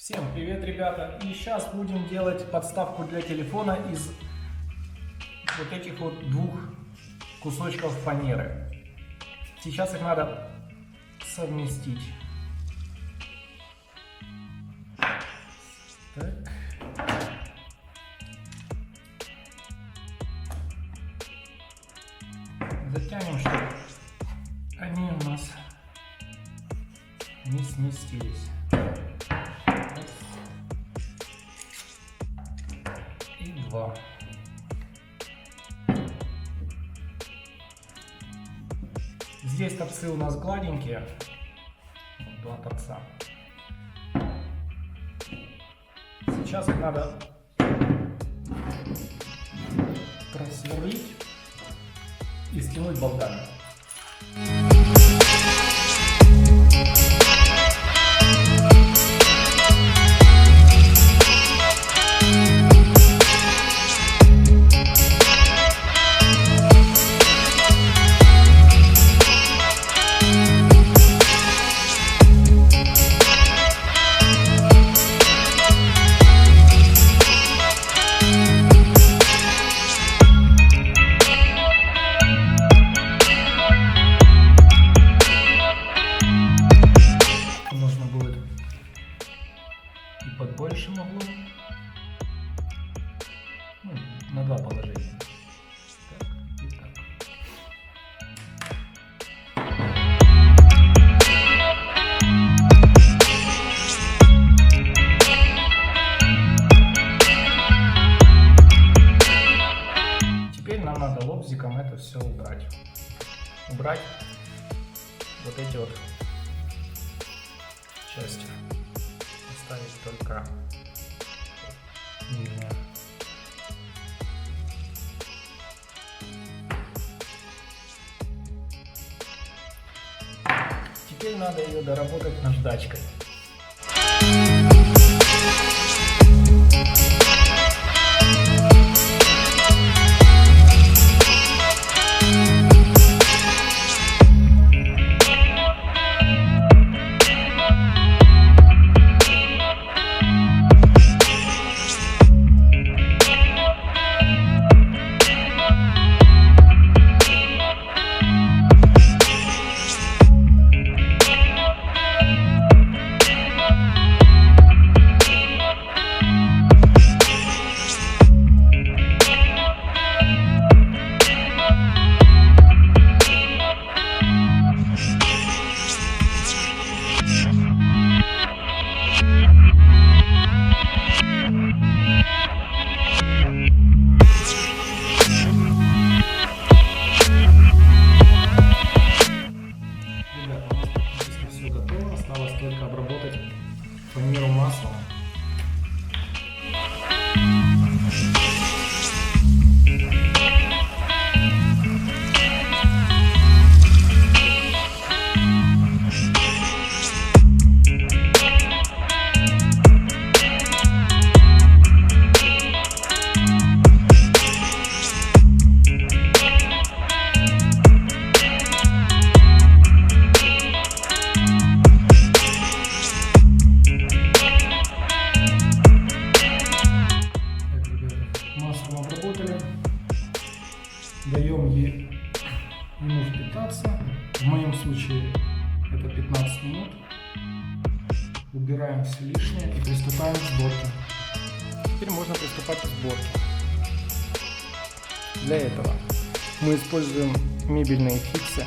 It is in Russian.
Всем привет, ребята! И сейчас будем делать подставку для телефона из вот этих вот двух кусочков фанеры. Сейчас их надо совместить. Так. Затянем, чтобы они у нас не сместились. И два. Здесь торцы у нас гладенькие. Вот два торца. Сейчас их надо просверлить и стянуть болтами. Под большим углом, на два положения. Так и так. Теперь нам надо лобзиком это все убрать. Убрать вот эти вот части. Оставить только нижнюю. Теперь надо ее доработать наждачкой. Осталось только обработать фанеру маслом. Обработали, даем ему впитаться, в моем случае это 15 минут, убираем все лишнее и приступаем к сборке. Теперь можно приступать к сборке. Для этого мы используем мебельные фиксы.